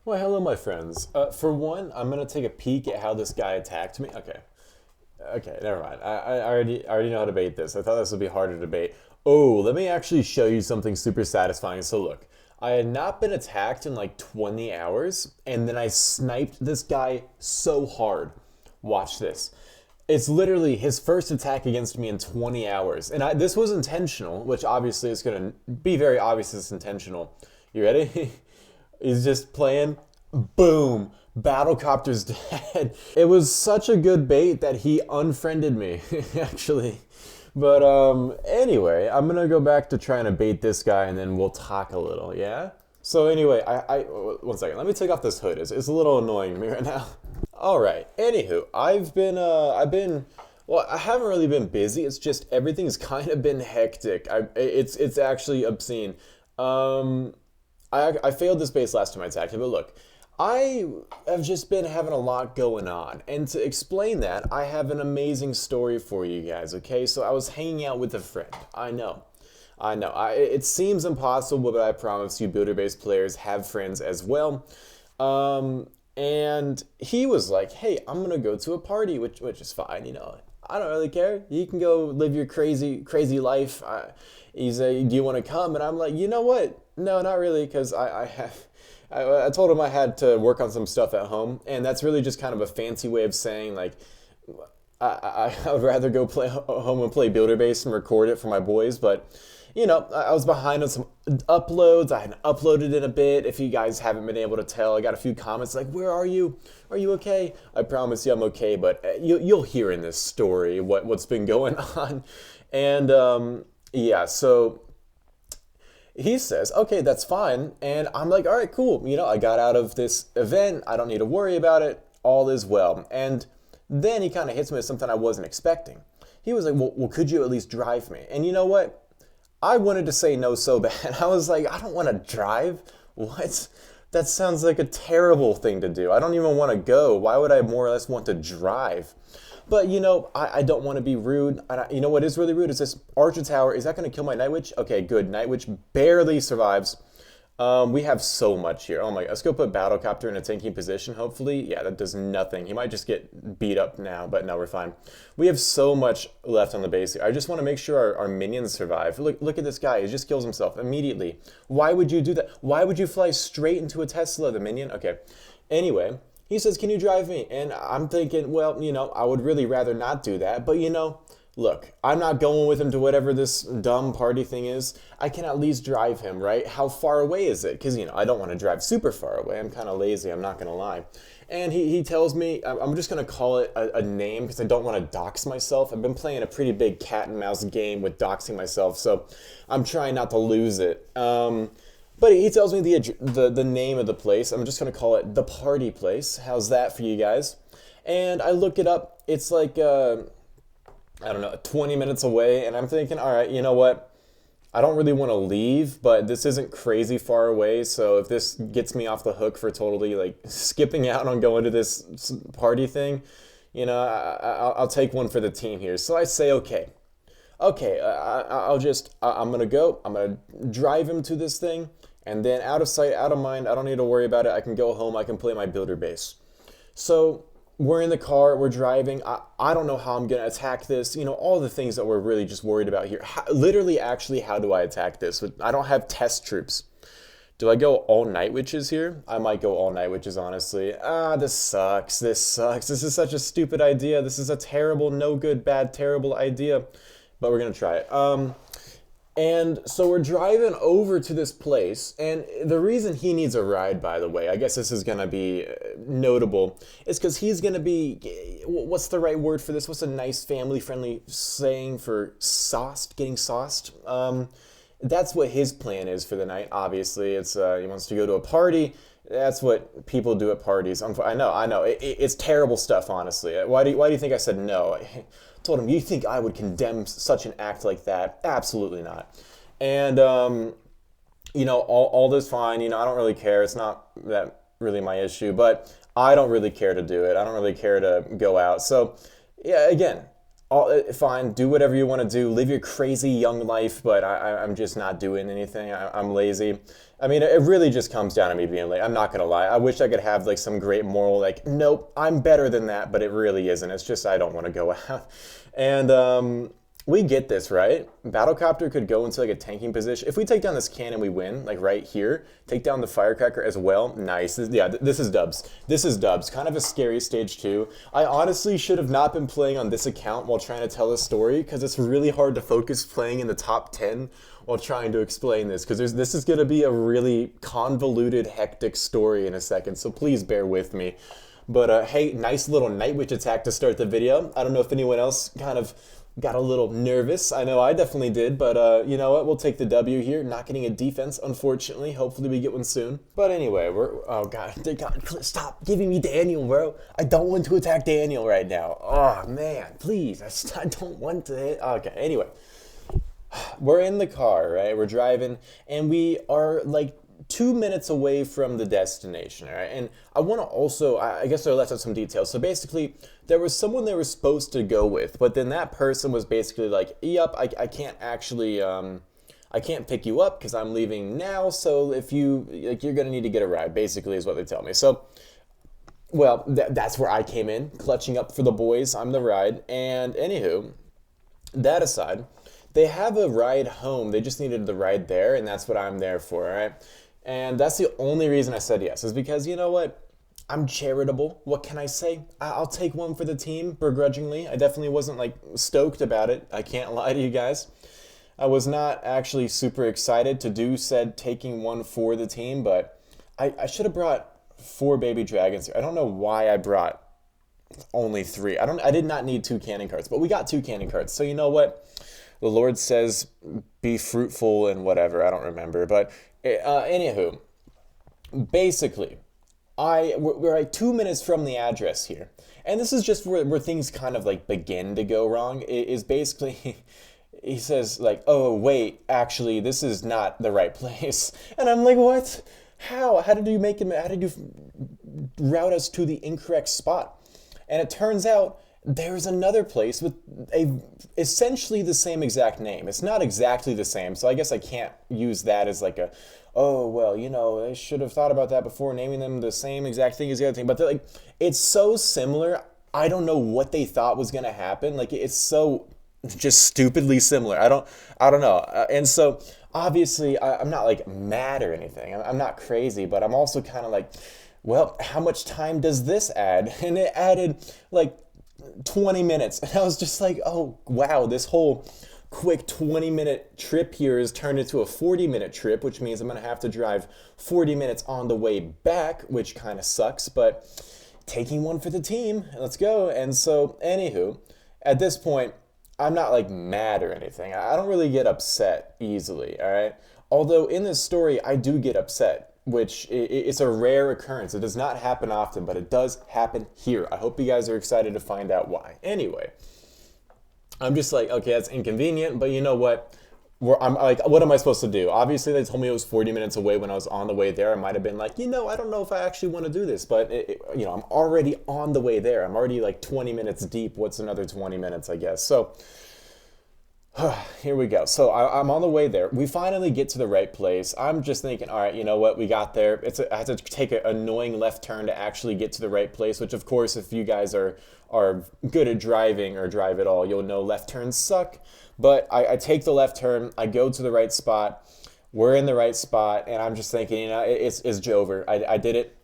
Well, hello, my friends. For one, I'm gonna take a peek at how this guy attacked me. Okay, never mind. I already know how to bait this. I thought this would be harder to bait. Oh, let me actually show you something super satisfying. So look, I had not been attacked in like 20 hours, and then I sniped this guy so hard. Watch this. It's literally his first attack against me in 20 hours, and this was intentional, which obviously is gonna be very obvious it's intentional. You ready? He's just playing. Boom. Battlecopter's dead. It was such a good bait that he unfriended me, actually. But anyway, I'm gonna go back to trying to bait this guy and then we'll talk a little, yeah? So anyway, one second, let me take off this hood. It's a little annoying me right now. Alright, anywho, well, I haven't really been busy, it's just everything's kind of been hectic. It's actually obscene. I failed this base last time I attacked it, but look, I have just been having a lot going on, and to explain that, I have an amazing story for you guys, okay? So I was hanging out with a friend. I know. It seems impossible, but I promise you builder-based players have friends as well. And he was like, hey, I'm gonna go to a party, which is fine, you know. I don't really care. You can go live your crazy life. He's like, do you want to come? And I'm like, you know what? No, not really, because I told him I had to work on some stuff at home, and that's really just kind of a fancy way of saying, like, I would rather go play home and play Builder Base and record it for my boys, but, you know, I was behind on some uploads. I hadn't uploaded in a bit. If you guys haven't been able to tell, I got a few comments like, where are you? Are you okay? I promise you I'm okay, but you'll hear in this story what's been going on. And, yeah, so he says, okay, that's fine. And I'm like, all right, cool. You know, I got out of this event. I don't need to worry about it. All is well. And then he kind of hits me with something I wasn't expecting. He was like, well, could you at least drive me? And you know what? I wanted to say no so bad. I was like, I don't want to drive. What? That sounds like a terrible thing to do. I don't even want to go. Why would I more or less want to drive? But, you know, I don't want to be rude. You know what is really rude is this Archer Tower. Is that going to kill my Night Witch? Okay, good. Night Witch barely survives. We have so much here. Oh my god. Let's go put Battlecopter in a tanking position, hopefully. Yeah, that does nothing. He might just get beat up now, but no, we're fine. We have so much left on the base here. I just want to make sure our minions survive. Look at this guy. He just kills himself immediately. Why would you do that? Why would you fly straight into a Tesla, the minion? Okay. Anyway, he says, can you drive me? And I'm thinking, well, you know, I would really rather not do that. But, you know, look, I'm not going with him to whatever this dumb party thing is. I can at least drive him, right? How far away is it? Because, you know, I don't want to drive super far away. I'm kind of lazy, I'm not going to lie. And he tells me, I'm just going to call it a name because I don't want to dox myself. I've been playing a pretty big cat and mouse game with doxing myself, so I'm trying not to lose it. But he tells me the name of the place. I'm just going to call it the party place. How's that for you guys? And I look it up. It's like, I don't know, 20 minutes away. And I'm thinking, all right, you know what? I don't really want to leave, but this isn't crazy far away. So if this gets me off the hook for totally like skipping out on going to this party thing, you know, I'll take one for the team here. So I say, okay. Okay, I'm going to go. I'm going to drive him to this thing. And then out of sight, out of mind, I don't need to worry about it. I can go home. I can play my builder base. So we're in the car. We're driving. I don't know how I'm going to attack this. You know, all the things that we're really just worried about here. Literally, actually, how do I attack this? I don't have test troops. Do I go all Night Witches here? I might go all Night Witches, honestly. This sucks. This sucks. This is such a stupid idea. This is a terrible, no good, bad, terrible idea. But we're going to try it. And so we're driving over to this place, and the reason he needs a ride, by the way, I guess this is going to be notable, is because he's going to be, what's the right word for this? What's a nice family-friendly saying for sauced, getting sauced? That's what his plan is for the night, obviously. It's he wants to go to a party. That's what people do at parties. I know. It's terrible stuff, honestly. Why do you think I said no? I told him, you think I would condemn such an act like that? Absolutely not. And, you know, all this fine. You know, I don't really care. It's not that really my issue. But I don't really care to do it. I don't really care to go out. So, yeah, again, Fine, do whatever you want to do, live your crazy young life, but I'm just not doing anything. I'm lazy. I mean, it really just comes down to me being late. I'm not gonna lie. I wish I could have like some great moral, like, nope, I'm better than that, but it really isn't. It's just I don't want to go out. And we get this, right? Battlecopter could go into like a tanking position. If we take down this cannon, we win, like right here. Take down the firecracker as well. Nice. Yeah, this is dubs. This is dubs. Kind of a scary stage too. I honestly should have not been playing on this account while trying to tell a story because it's really hard to focus playing in the top 10 while trying to explain this because this is going to be a really convoluted, hectic story in a second. So please bear with me. But hey, nice little Night Witch attack to start the video. I don't know if anyone else kind of got a little nervous. I know I definitely did, but you know what? We'll take the W here. Not getting a defense, unfortunately. Hopefully we get one soon. But anyway, oh God, stop giving me Daniel, bro. I don't want to attack Daniel right now. Oh man, please. I don't want to hit. Okay, anyway. We're in the car, right? We're driving, and we are like 2 minutes away from the destination, all right? And I want to also, I guess I left out some details. So basically, there was someone they were supposed to go with, but then that person was basically like, yep, I can't actually, I can't pick you up because I'm leaving now, so if you, like, you're going to need to get a ride, basically is what they tell me. So, well, that's where I came in, clutching up for the boys. I'm the ride. And anywho, that aside, they have a ride home. They just needed the ride there, and that's what I'm there for, all right? And that's the only reason I said yes, is because, you know what? I'm charitable. What can I say? I'll take one for the team, begrudgingly. I definitely wasn't, like, stoked about it. I can't lie to you guys. I was not actually super excited to do said taking one for the team, but I should have brought 4 baby dragons here. I don't know why I brought only 3. I did not need 2 cannon cards, but we got 2 cannon cards. So you know what? The Lord says, be fruitful and whatever. I don't remember. But anywho, basically, we're like 2 minutes from the address here. And this is just where things kind of like begin to go wrong. It is basically, he says like, oh, wait, actually, this is not the right place. And I'm like, what? How? How did you route us to the incorrect spot? And it turns out, there's another place with essentially the same exact name. It's not exactly the same, so I guess I can't use that as like oh, well, you know, I should have thought about that before naming them the same exact thing as the other thing. But they're like, it's so similar, I don't know what they thought was going to happen. Like, it's so just stupidly similar. I don't know. And so, obviously, I'm not, like, mad or anything. I'm not crazy, but I'm also kind of like, well, how much time does this add? And it added, like, 20 minutes. And I was just like, oh, wow, this whole quick 20-minute trip here is turned into a 40-minute trip, which means I'm going to have to drive 40 minutes on the way back, which kind of sucks, but taking one for the team. Let's go. And so, anywho, at this point, I'm not like mad or anything. I don't really get upset easily, all right? Although in this story, I do get upset, which it's a rare occurrence. It does not happen often, but it does happen here. I hope you guys are excited to find out why. Anyway, I'm just like, okay, that's inconvenient, but you know what? I'm like, what am I supposed to do? Obviously, they told me it was 40 minutes away when I was on the way there. I might have been like, you know, I don't know if I actually want to do this, but you know, I'm already on the way there. I'm already like 20 minutes deep. What's another 20 minutes, I guess? So here we go. So I'm on the way there. We finally get to the right place. I'm just thinking, all right, you know what? We got there. I had to take an annoying left turn to actually get to the right place, which of course, if you guys are good at driving or drive at all, you'll know left turns suck. But I take the left turn. I go to the right spot. We're in the right spot. And I'm just thinking, you know, it's Jover. I did it.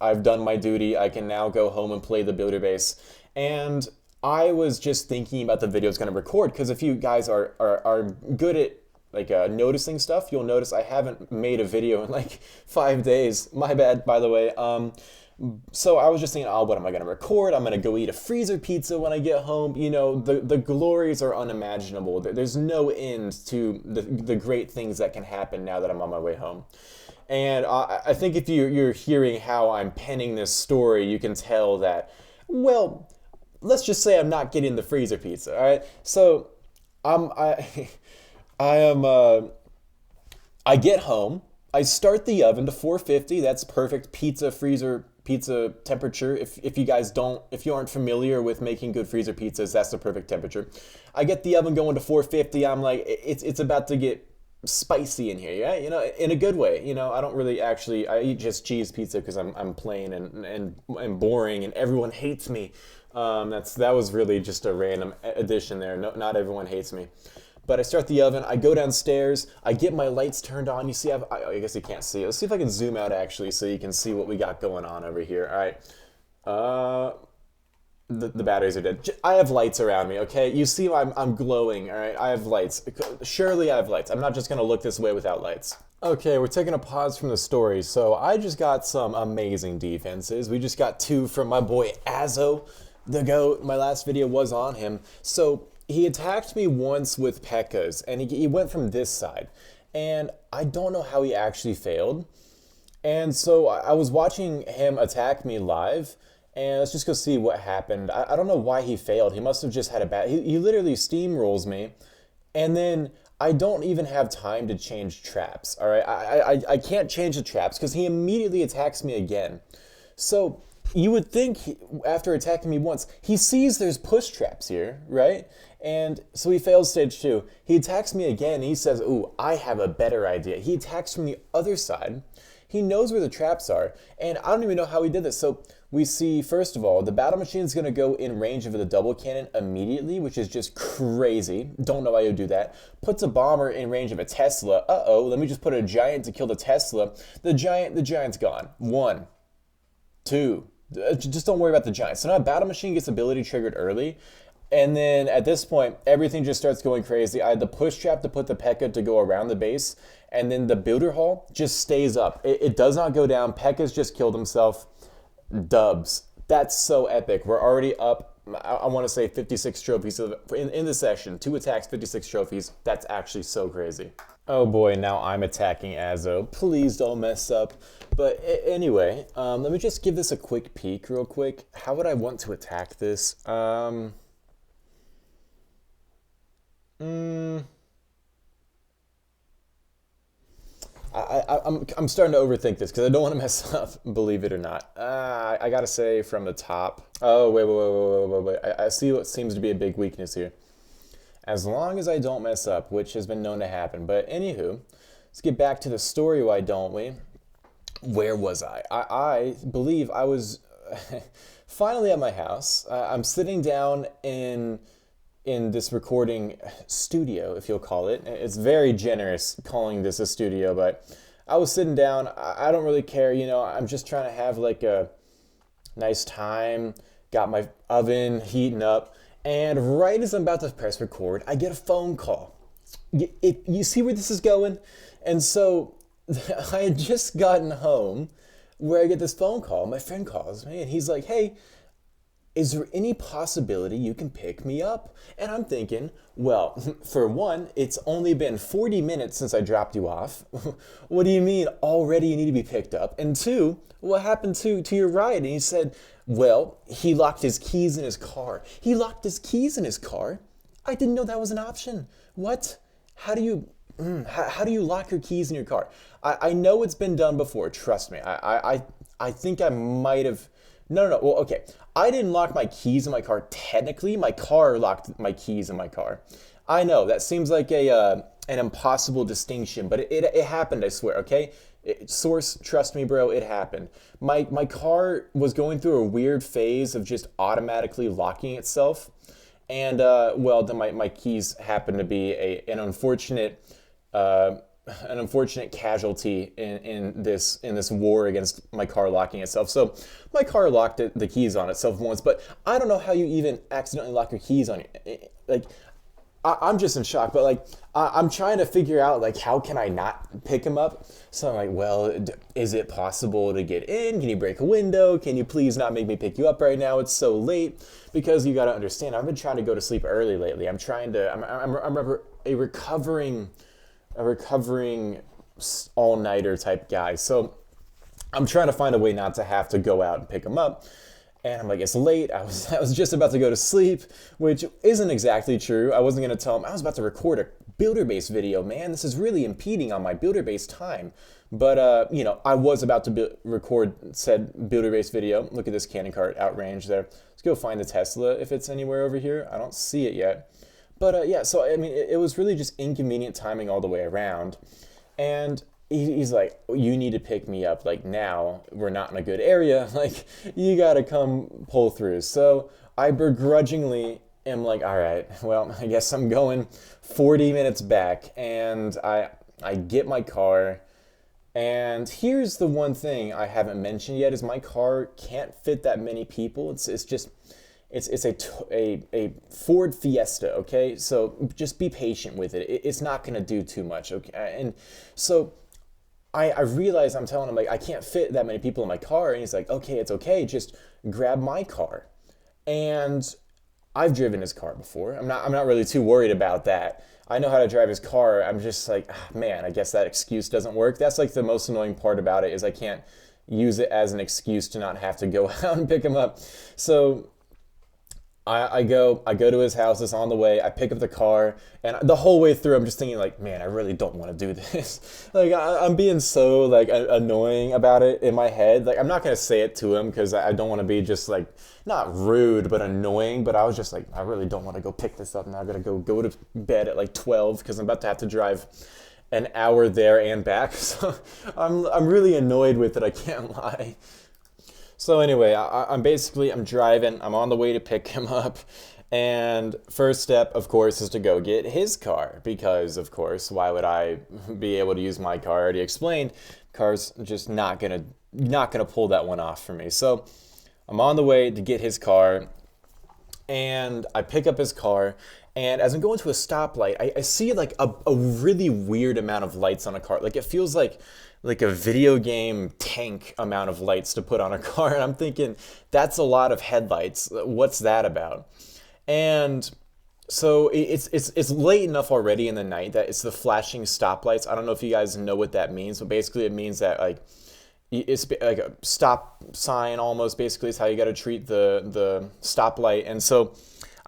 I've done my duty. I can now go home and play the builder base. And I was just thinking about the video I was going to record, because if you guys are good at like noticing stuff, you'll notice I haven't made a video in like 5 days. My bad, by the way. So I was just thinking, oh, what am I going to record? I'm going to go eat a freezer pizza when I get home. You know, the glories are unimaginable. There's no end to the great things that can happen now that I'm on my way home. And I think if you're hearing how I'm penning this story, you can tell that, well, let's just say I'm not getting the freezer pizza, all right? So I get home, I start the oven to 450. That's perfect pizza freezer pizza temperature. If you guys don't, if you aren't familiar with making good freezer pizzas, that's the perfect temperature. I get the oven going to 450. I'm like, it's about to get spicy in here, yeah, in a good way. I don't really actually, I eat just cheese pizza because I'm plain and boring, and everyone hates me. That was really just a random addition there. No, not everyone hates me. But I start the oven, I go downstairs, I get my lights turned on. You see, I guess you can't see it. Let's see if I can zoom out actually so you can see what we got going on over here. All right. The batteries are dead. I have lights around me, okay? You see I'm glowing, all right? I have lights. Surely I have lights. I'm not just going to look this way without lights. Okay, we're taking a pause from the story. So I just got some amazing defenses. We just got two from my boy Azo, the GOAT. My last video was on him. So he attacked me once with pekkas, and he went from this side. And I don't know how he actually failed. And so I was watching him attack me live, and let's just go see what happened. I don't know why he failed. He must have just had a bad... He literally steamrolls me, and then I don't even have time to change traps, all right? I can't change the traps because he immediately attacks me again. So you would think after attacking me once, he sees there's push traps here, right? And so he fails stage 2. He attacks me again, and he says, ooh, I have a better idea. He attacks from the other side. He knows where the traps are, and I don't even know how he did this. So we see, first of all, the battle machine is going to go in range of the double cannon immediately, which is just crazy. Don't know why you would do that. Puts a bomber in range of a Tesla. Uh-oh, let me just put a giant to kill the Tesla. The giant's gone. 1, 2. Just don't worry about the giant. So now battle machine gets ability triggered early. And then at this point, everything just starts going crazy. I had the push trap to put the P.e.k.K.a to go around the base. And then the builder hall just stays up. It does not go down. P.e.k.k.a's just killed himself. Dubs. That's so epic. We're already up, I want to say 56 trophies in the session. 2 attacks, 56 trophies. That's actually so crazy. Oh boy, now I'm attacking Azo. Please don't mess up. But anyway, let me just give this a quick peek real quick. How would I want to attack this? I'm starting to overthink this because I don't want to mess up, believe it or not. I gotta say from the top. Oh, wait. I see what seems to be a big weakness here. As long as I don't mess up, which has been known to happen. But anywho, let's get back to the story, why don't we? Where was I? I believe I was finally at my house. I'm sitting down in this recording studio, if you'll call it. It's very generous calling this a studio, but I was sitting down. I don't really care, I'm just trying to have like a nice time. Got my oven heating up, and right as I'm about to press record, I get a phone call. You see where this is going? And so I had just gotten home where I get this phone call. My friend calls me, and he's like, hey, is there any possibility you can pick me up? And I'm thinking, well, for one, it's only been 40 minutes since I dropped you off. What do you mean already you need to be picked up? And 2, what happened to your ride? And he said, well, he locked his keys in his car. He locked his keys in his car? I didn't know that was an option. What? How do you lock your keys in your car? I know it's been done before, trust me. I think I might have... No. Well, okay. I didn't lock my keys in my car. Technically, my car locked my keys in my car. I know that seems like an impossible distinction, but it happened. I swear. Okay, source, trust me, bro. It happened. My car was going through a weird phase of just automatically locking itself, and well, then my keys happened to be an unfortunate casualty in this war against my car locking itself. So my car locked the keys on itself once, but I don't know how you even accidentally lock your keys on it. Like, I'm just in shock, but like, I'm trying to figure out like, how can I not pick him up? So I'm like, well, is it possible to get in? Can you break a window? Can you please not make me pick you up right now? It's so late. Because you got to understand, I've been trying to go to sleep early lately. I'm a recovering all-nighter type guy. So I'm trying to find a way not to have to go out and pick him up. And I'm like, it's late. I was just about to go to sleep, which isn't exactly true. I wasn't going to tell him. I was about to record a builder base video, man. This is really impeding on my builder base time. But, I was about to record said builder base video. Look at this cannon cart outrange there. Let's go find the Tesla if it's anywhere over here. I don't see it yet. But, yeah, so, I mean, it was really just inconvenient timing all the way around. And he's like, you need to pick me up, like, now. We're not in a good area. Like, you gotta come pull through. So I begrudgingly am like, all right, well, I guess I'm going 40 minutes back. And I get my car. And here's the one thing I haven't mentioned yet is my car can't fit that many people. It's a Ford Fiesta, okay? So just be patient with it. It's not gonna do too much, okay? And so I realize I'm telling him, like, I can't fit that many people in my car. And he's like, okay, it's okay. Just grab my car. And I've driven his car before. I'm not really too worried about that. I know how to drive his car. I'm just like, man, I guess that excuse doesn't work. That's like the most annoying part about it is I can't use it as an excuse to not have to go out and pick him up. So I go to his house, it's on the way, I pick up the car, and the whole way through I'm just thinking like, man, I really don't want to do this. Like, I'm being so like annoying about it in my head. Like, I'm not going to say it to him because I don't want to be just like, not rude, but annoying, but I was just like, I really don't want to go pick this up now. I got to go to bed at like 12 because I'm about to have to drive an hour there and back. So I'm really annoyed with it, I can't lie. So anyway, I'm driving, I'm on the way to pick him up, and first step, of course, is to go get his car, because, of course, why would I be able to use my car? I already explained, car's just not gonna pull that one off for me. So I'm on the way to get his car, and I pick up his car, and as I'm going to a stoplight, I see like a really weird amount of lights on a car. Like, it feels like a video game tank amount of lights to put on a car. And I'm thinking, that's a lot of headlights. What's that about? And so it's late enough already in the night that it's the flashing stoplights. I don't know if you guys know what that means, but basically it means that like it's like a stop sign almost, basically is how you got to treat the stoplight. And so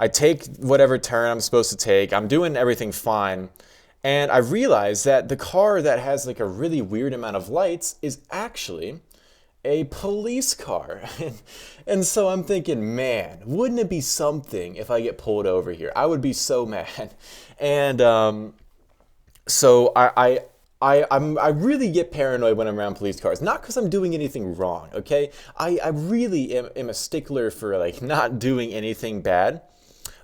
I take whatever turn I'm supposed to take. I'm doing everything fine. And I realized that the car that has like a really weird amount of lights is actually a police car. And so I'm thinking, man, wouldn't it be something if I get pulled over here? I would be so mad. And so I really get paranoid when I'm around police cars. Not because I'm doing anything wrong, okay? I really am a stickler for like not doing anything bad.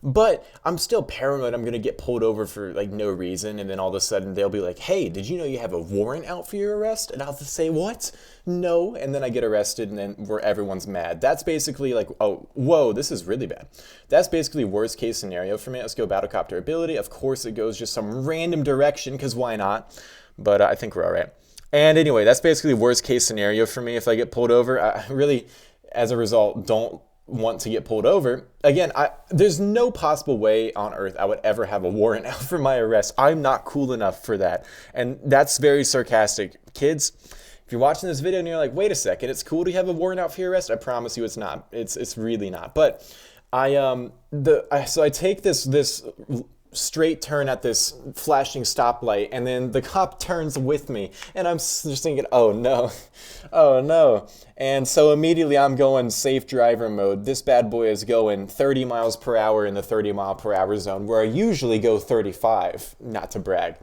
But I'm still paranoid I'm going to get pulled over for like no reason, and then all of a sudden they'll be like, hey, did you know you have a warrant out for your arrest? And I'll have to say, what? No. And then I get arrested, and then where everyone's mad. That's basically like, oh, whoa, this is really bad. That's basically worst case scenario for me. Let's go battle copter ability. Of course it goes just some random direction, because why not? But I think we're all right. And anyway, that's basically worst case scenario for me if I get pulled over. I really, as a result, don't want to get pulled over. Again, there's no possible way on earth I would ever have a warrant out for my arrest. I'm not cool enough for that. And that's very sarcastic. Kids, if you're watching this video and you're like, wait a second, it's cool to have a warrant out for your arrest, I promise you it's not. It's really not. But so I take this straight turn at this flashing stoplight, and then the cop turns with me, and I'm just thinking, oh no, oh no. And so immediately I'm going safe driver mode. This bad boy is going 30 miles per hour in the 30 mile per hour zone, where I usually go 35, not to brag.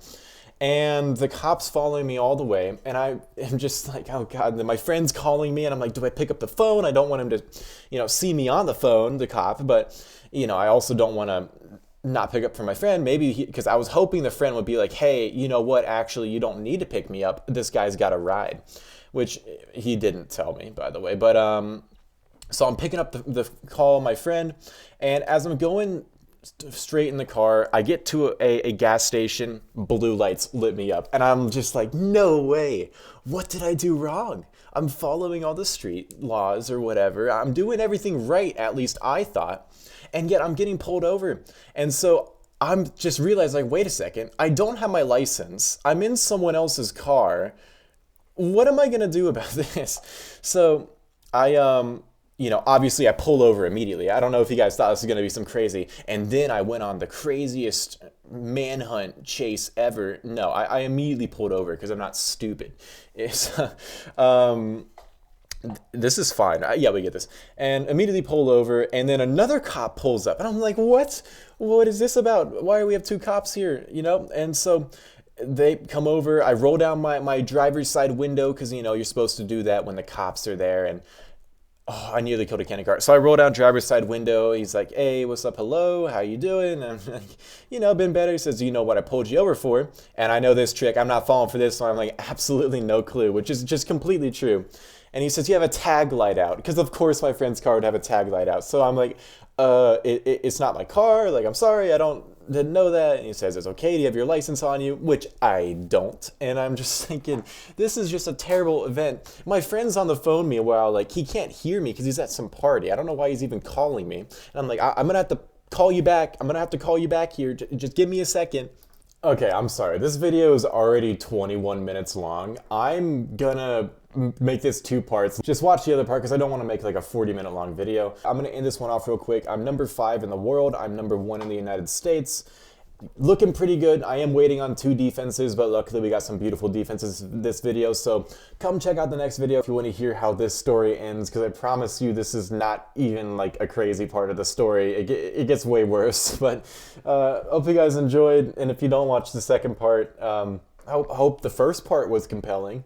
And the cop's following me all the way, and I am just like, oh God, and then my friend's calling me, and I'm like, do I pick up the phone? I don't want him to, see me on the phone, the cop, but, I also don't want to not pick up for my friend, maybe because I was hoping the friend would be like, hey, you know what, actually, you don't need to pick me up. This guy's got a ride, which he didn't tell me, by the way. But so I'm picking up the call of my friend, and as I'm going straight in the car, I get to a gas station, blue lights lit me up, and I'm just like, no way, what did I do wrong? I'm following all the street laws or whatever. I'm doing everything right, at least I thought. And yet I'm getting pulled over. And so I'm just realizing, like, wait a second, I don't have my license. I'm in someone else's car. What am I going to do about this? So I, obviously I pull over immediately. I don't know if you guys thought this was going to be some crazy. And then I went on the craziest manhunt chase ever. No, I immediately pulled over because I'm not stupid. It's, um, this is fine. Yeah, we get this. And immediately pull over, and then another cop pulls up, and I'm like, what? What is this about? Why do we have two cops here? You know? And so they come over. I roll down my driver's side window because, you know, you're supposed to do that when the cops are there. And oh, I nearly killed a candy car. So I roll down driver's side window. He's like, hey, what's up? Hello, how you doing? And I'm like, you know, been better. He says, you know what I pulled you over for? And I know this trick. I'm not falling for this. So I'm like, absolutely no clue, which is just completely true. And he says, you have a tag light out. Because of course my friend's car would have a tag light out. So I'm like, it's not my car. Like, I'm sorry, didn't know that. And he says, it's okay, do you have your license on you? Which I don't. And I'm just thinking, this is just a terrible event. My friend's on the phone meanwhile, like, he can't hear me because he's at some party. I don't know why he's even calling me. And I'm like, I'm gonna have to call you back. I'm gonna have to call you back here. Just give me a second. Okay, I'm sorry. This video is already 21 minutes long. I'm gonna make this two parts. Just watch the other part because I don't want to make like a 40-minute long video. I'm gonna end this one off real quick. I'm number 5 in the world. I'm number 1 in the United States. Looking pretty good. I am waiting on 2 defenses, but luckily we got some beautiful defenses this video. So come check out the next video if you want to hear how this story ends, because I promise you this is not even like a crazy part of the story. It gets way worse. But hope you guys enjoyed, and if you don't watch the second part, I hope the first part was compelling.